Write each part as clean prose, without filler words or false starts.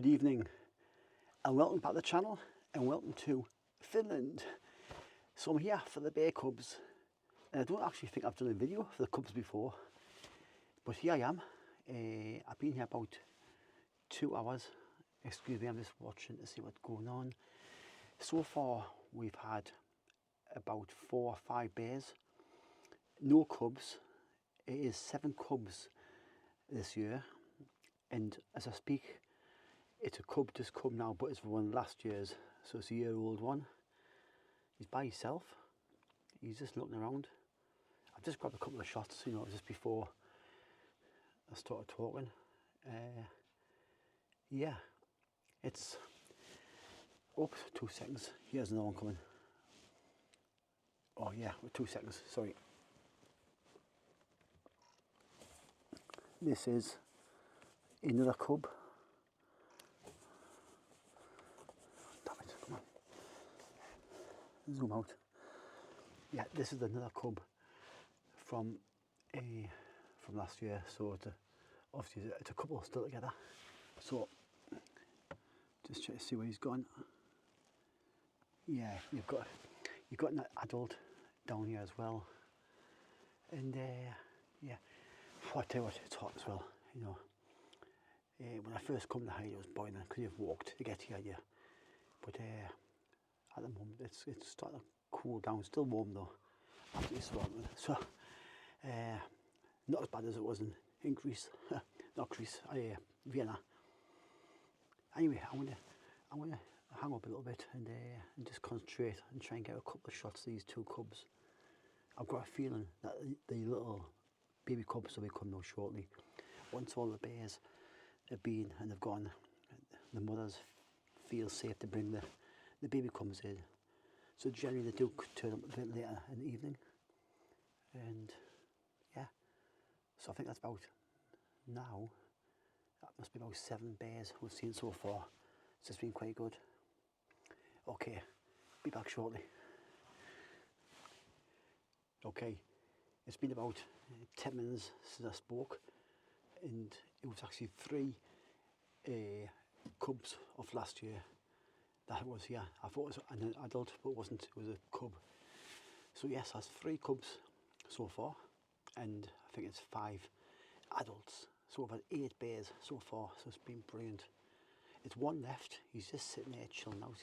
Good evening and welcome back to the channel and welcome to Finland. So I'm here for the bear cubs and I don't actually think I've done a video for the cubs before, but here I am. I've been here about 2 hours. Excuse me, I'm just watching to see what's going on. So far we've had about 4 or 5 bears, no cubs. It is 7 cubs this year, and as I speak it's a cub just come now, but it's one last year's, so it's a year-old one. He's by himself, he's just looking around. I've just grabbed a couple of shots, you know, just before I started talking. Yeah, it's up. 2 seconds, here's another one coming. Oh yeah, 2 seconds, sorry. This is another cub. Damn it, come on. Zoom out. Yeah, this is another cub from last year, so obviously it's a couple still together. So just try to see where he's gone. Yeah, you've got an adult down here as well, and yeah. I tell you what, it's hot as well, you know. When I first come to hide it was boiling because you've walked to get here, yeah. But at the moment it's starting to cool down, still warm though, absolutely sweltering. So not as bad as it was in Greece, not Greece, Vienna. Anyway, I'm gonna hang up a little bit and just concentrate and try and get a couple of shots of these 2 cubs. I've got a feeling that the little baby cubs will be coming out shortly. Once all the bears have been and they've gone, the mothers feel safe to bring the baby cubs in. So generally they do turn up a bit later in the evening. And yeah, so I think that's about now. That must be about 7 bears we've seen so far. So it's been quite good. Okay, be back shortly. Okay, it's been about 10 minutes since I spoke, and it was actually 3 cubs of last year that was here. I thought it was an adult, but it wasn't, it was a cub. So yes, that's 3 cubs so far, and I think it's 5 adults. So we've had 8 bears so far, so it's been brilliant. It's 1 left, he's just sitting there chilling out.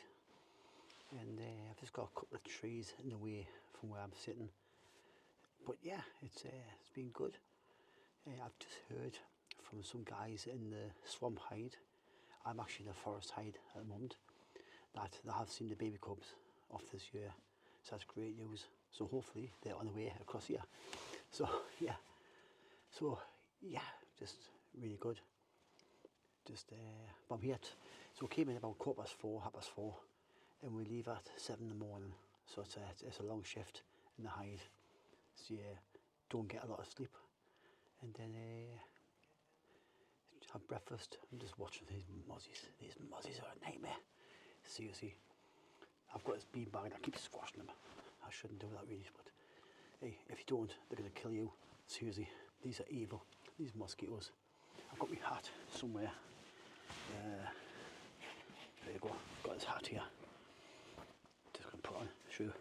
And I've just got a couple of trees in the way from where I'm sitting. But yeah, it's been good. I've just heard from some guys in the swamp hide, I'm actually in the forest hide at the moment, that they have seen the baby cubs of this year. So that's great news. So hopefully they're on the way across here. So yeah, just really good. Just but I'm here. So we came in about 4:15, and we leave at 7 in the morning. So it's a long shift in the hide. So yeah, don't get a lot of sleep, and then have breakfast. I'm just watching these mozzies. These mozzies are a nightmare. Seriously, I've got this bean bag. I keep squashing them. I shouldn't do that really, but hey, if you don't, they're gonna kill you. Seriously, these are evil. These mosquitoes. I've got my hat somewhere. There you go. I've got this hat here. Just gonna put on. Show you.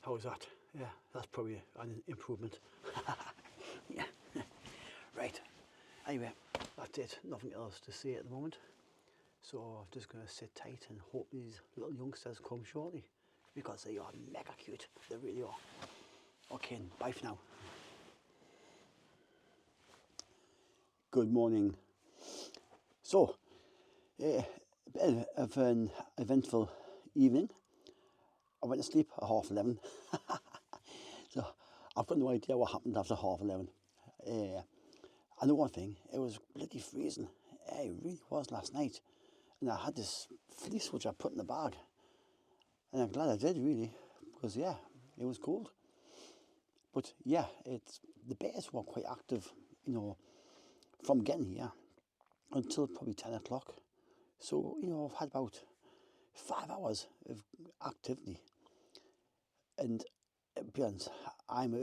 How was that? Yeah, that's probably an improvement. Yeah. Right. Anyway, that's it. Nothing else to say at the moment. So I'm just going to sit tight and hope these little youngsters come shortly, because they are mega cute. They really are. Okay, bye for now. Good morning. So, a bit of an eventful evening. I went to sleep at 11:30. So I've got no idea what happened after 11:30. I know one thing, it was bloody freezing. It really was last night. And I had this fleece which I put in the bag. And I'm glad I did, really, because yeah, it was cold. But yeah, the bears were quite active, you know, from getting here until probably 10 o'clock. So, you know, I've had about 5 hours of activity. And to be honest, I'm an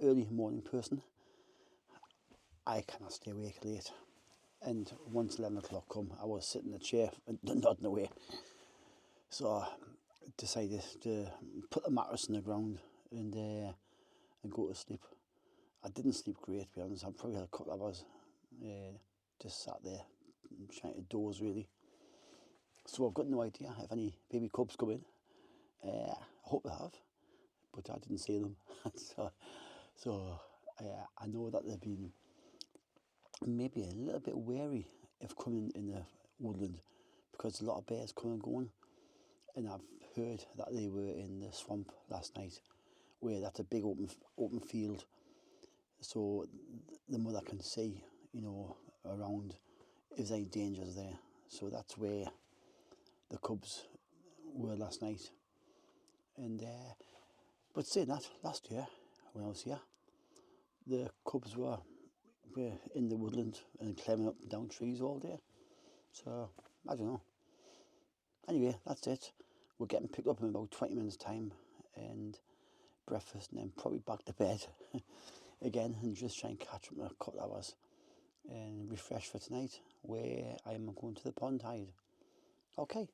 early morning person. I cannot stay awake late. And once 11 o'clock come, I was sitting in the chair and nodding away. So I decided to put the mattress on the ground and go to sleep. I didn't sleep great, to be honest. I probably had a couple of hours just sat there trying to doze, really. So I've got no idea if any baby cubs come in. I hope they have, but I didn't see them. so I know that they've been maybe a little bit wary of coming in the woodland because there's a lot of bears coming and going. And I've heard that they were in the swamp last night, where that's a big open field, so the mother can see, you know, around if there's any dangers there. So that's where the cubs were last night. And but saying that, last year when I was here, the cubs were in the woodland and climbing up and down trees all day. So I don't know. Anyway, that's it. We're getting picked up in about 20 minutes time, and breakfast, and then probably back to bed again and just try and catch up in a couple of hours and refresh for tonight, where I am going to the pond hide. Okay.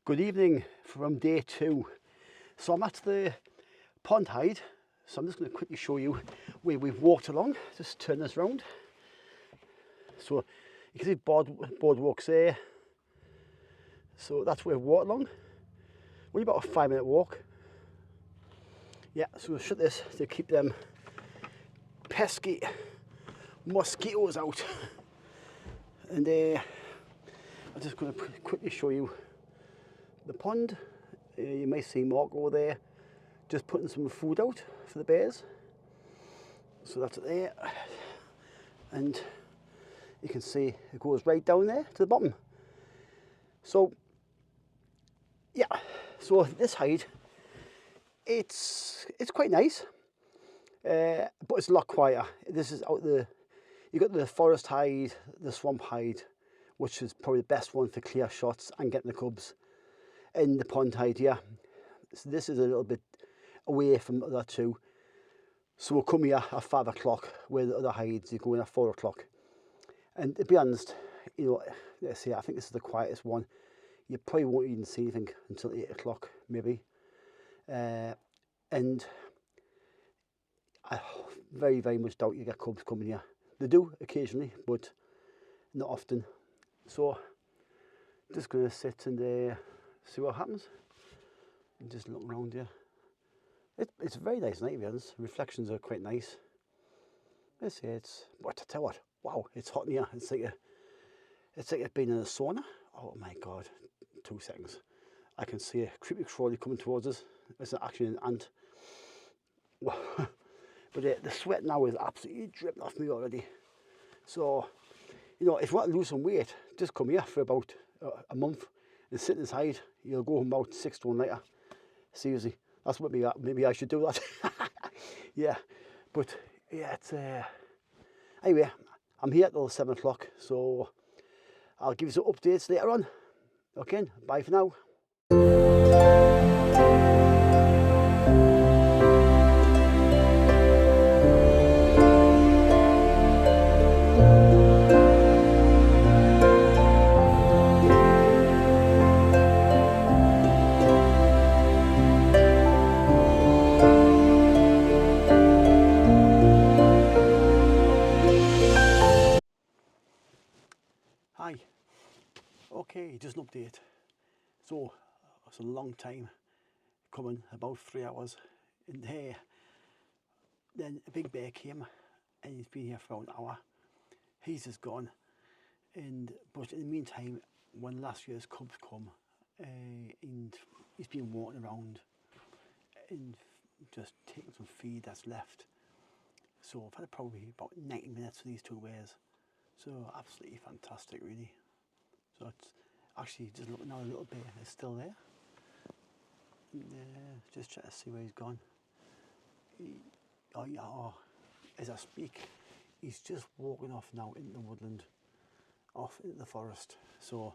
Good evening from day 2. So I'm at the pond hide, so I'm just going to quickly show you where we've walked along. Just turn this round. So you can see boardwalks there. So that's where we've walked along. Only about a 5-minute walk. Yeah, so we'll shut this to keep them pesky mosquitoes out. And I'm just going to quickly show you the pond. You may see Marco there just putting some food out for the bears. So that's it there, and you can see it goes right down there to the bottom. So yeah, so this hide, it's quite nice, but it's a lot quieter. This is out you got the forest hide, the swamp hide, which is probably the best one for clear shots and getting the cubs. In the pond hide, yeah, so this is a little bit away from the other two, so we'll come here at 5 o'clock, where the other hides are going at 4 o'clock. And to be honest, you know, let's see, I think this is the quietest one. You probably won't even see anything until 8 o'clock maybe, and I very much doubt you get cubs coming here They do occasionally, but not often. So just going to sit and see what happens. And just look around here. It's a very nice night, to be honest. Reflections are quite nice. Let's see, but I tell you what, wow, it's hot in here. It's like it's being in a sauna. Oh my God, 2 seconds. I can see a creepy crawly coming towards us. It's actually an ant. But the sweat now is absolutely dripping off me already. So, you know, if you want to lose some weight, just come here for about a month and sit inside. You'll go home about 6 stone later. Seriously, that's what maybe I should do that. Yeah, but yeah, it's anyway. I'm here till 7 o'clock, so I'll give you some updates later on. Okay, bye for now. Hi. Okay, just an update. So it's a long time coming, about 3 hours in here. Then a big bear came and he's been here for about an hour. He's just gone. But in the meantime, when last year's cubs come, and he's been walking around and just taking some feed that's left. So I've had probably about 90 minutes for these 2 bears. So absolutely fantastic, really. So it's actually just looking now, a little bear is still there. Just trying to see where he's gone. As I speak, he's just walking off now into the woodland, off into the forest. So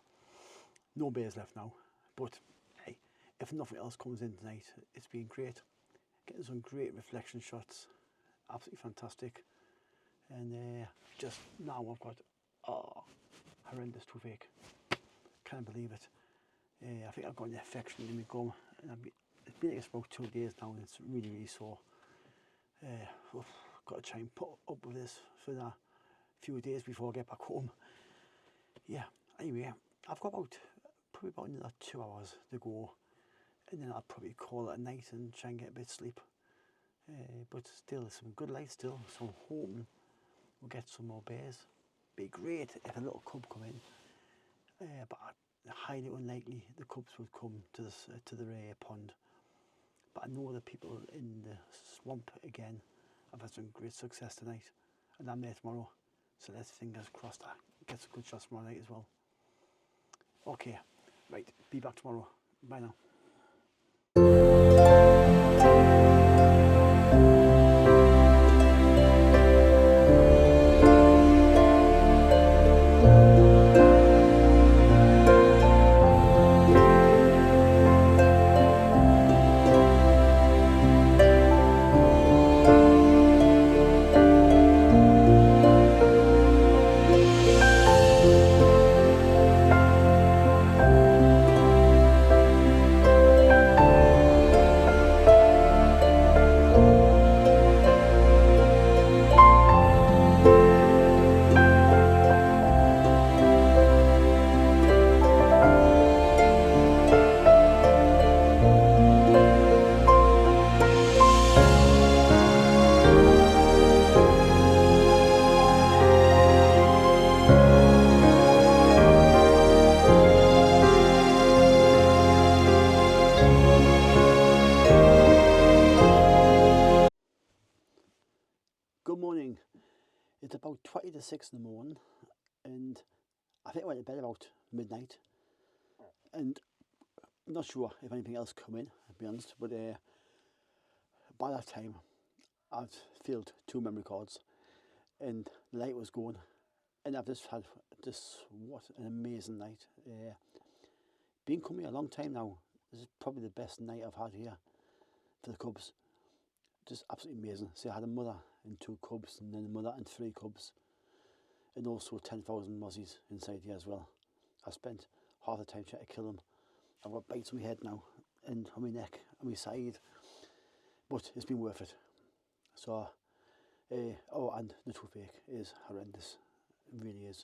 no bears left now. But hey, if nothing else comes in tonight, it's been great. Getting some great reflection shots, absolutely fantastic. And just now I've got horrendous toothache. Can't believe it. I think I've got an infection in my gum, and it's been like about 2 days now, and it's really, really sore. Got to try and put up with this for a few days before I get back home. Yeah. Anyway, I've got probably about another 2 hours to go, and then I'll probably call it a night and try and get a bit of sleep. But still, some good light still, so I'm hoping we'll get some more bears. Be great if a little cub come in, but highly unlikely the cubs would come to the pond. But I know the people in the swamp again have had some great success tonight, and I'm there tomorrow, so let's fingers crossed I get some good shots tomorrow night as well. Okay, right, be back tomorrow. Bye now. Good morning. It's about 20 to 6 in the morning, and I think I went to bed about midnight, and I'm not sure if anything else come in, to be honest, but by that time I've filled 2 memory cards and the light was going, and I've just had what an amazing night. Been coming a long time now. This is probably the best night I've had here for the cubs. Just absolutely amazing. See, I had a mother and 2 cubs, and then a mother and 3 cubs, and also 10,000 mozzies inside here as well. I spent half the time trying to kill them. I've got bites on my head now, and on my neck, and my side, but it's been worth it. So Oh, and the toothache is horrendous. It really is.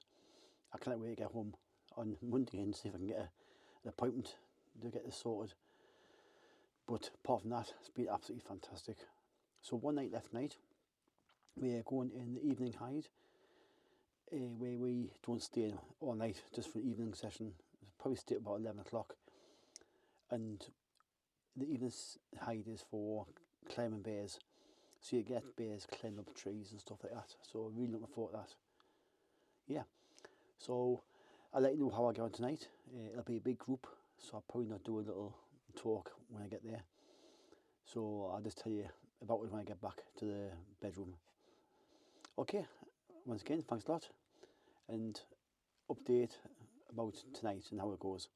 I can't wait to get home on Monday and see if I can get an appointment to get this sorted. But apart from that, it's been absolutely fantastic. So one night left tonight. We are going in the evening hide, where we don't stay all night, just for an evening session. We'll probably stay at about 11 o'clock. And the evening hide is for climbing bears. So you get bears climbing up trees and stuff like that. So really looking forward to that. Yeah. So I'll let you know how I get on tonight. It'll be a big group, so I'll probably not do a little talk when I get there. So I'll just tell you about it when I get back to the bedroom. Okay, once again, thanks a lot, and update about tonight and how it goes.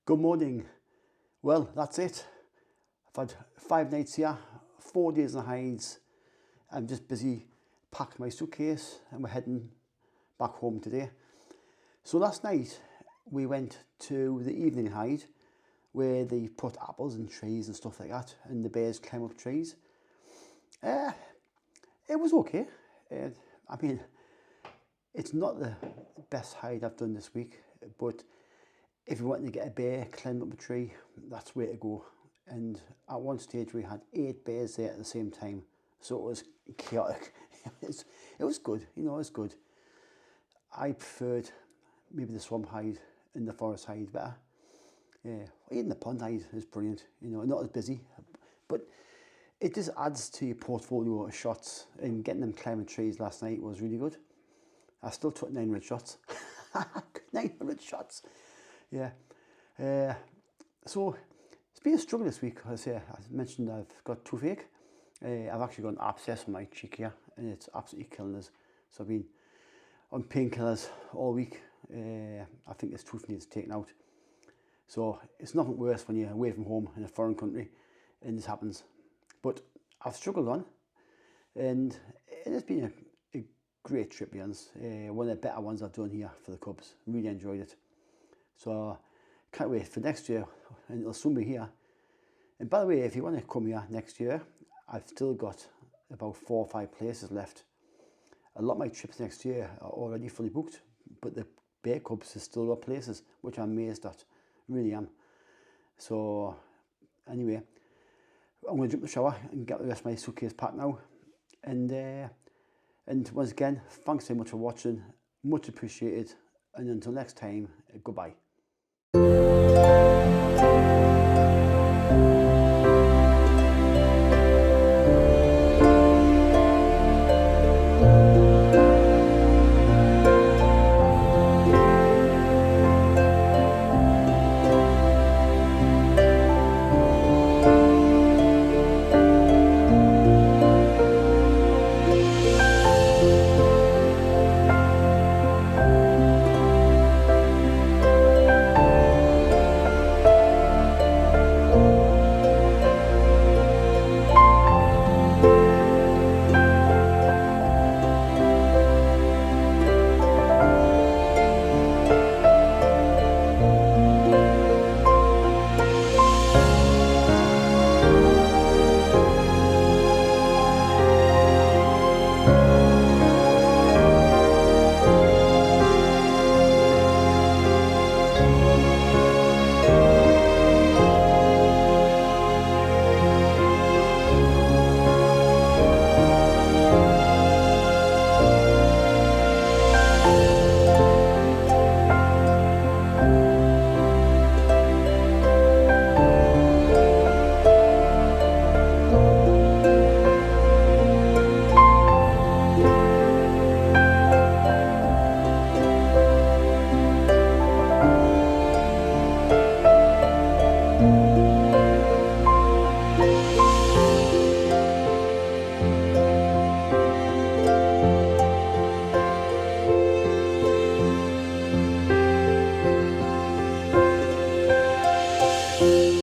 Good morning. Well, that's it. I've had 5 nights here, 4 days in the hides. I'm just busy packing my suitcase and we're heading back home today. So last night we went to the evening hide where they put apples in trees and stuff like that, and the bears climb up trees. It was okay. I mean, it's not the best hide I've done this week, but if you want to get a bear climb up a tree, that's where to go. And at one stage we had 8 bears there at the same time, so it was chaotic. It was good, you know, it was good. I preferred maybe the swamp hide and the forest hide better. Yeah, even the pond hide is brilliant, you know, not as busy, but it just adds to your portfolio of shots, and getting them climbing trees last night was really good. I still took 900 shots. 900 shots. Yeah. So it's been a struggle this week. As I mentioned, I've got toothache. I've actually got an abscess on my cheek here, and it's absolutely killing us. So I've been on painkillers all week. I think this tooth needs taken out. So it's nothing worse when you're away from home in a foreign country and this happens. But I've struggled on, and it has been a great trip, to be honest. One of the better ones I've done here for the Cubs. Really enjoyed it. So can't wait for next year, and it'll soon be here. And by the way, if you want to come here next year, I've still got about 4 or 5 places left. A lot of my trips next year are already fully booked, but the Bay Cubs has still got places, which I'm amazed at. Really am. So anyway, I'm going to jump in the shower and get the rest of my suitcase packed now. And once again, thanks so much for watching. Much appreciated. And until next time, goodbye.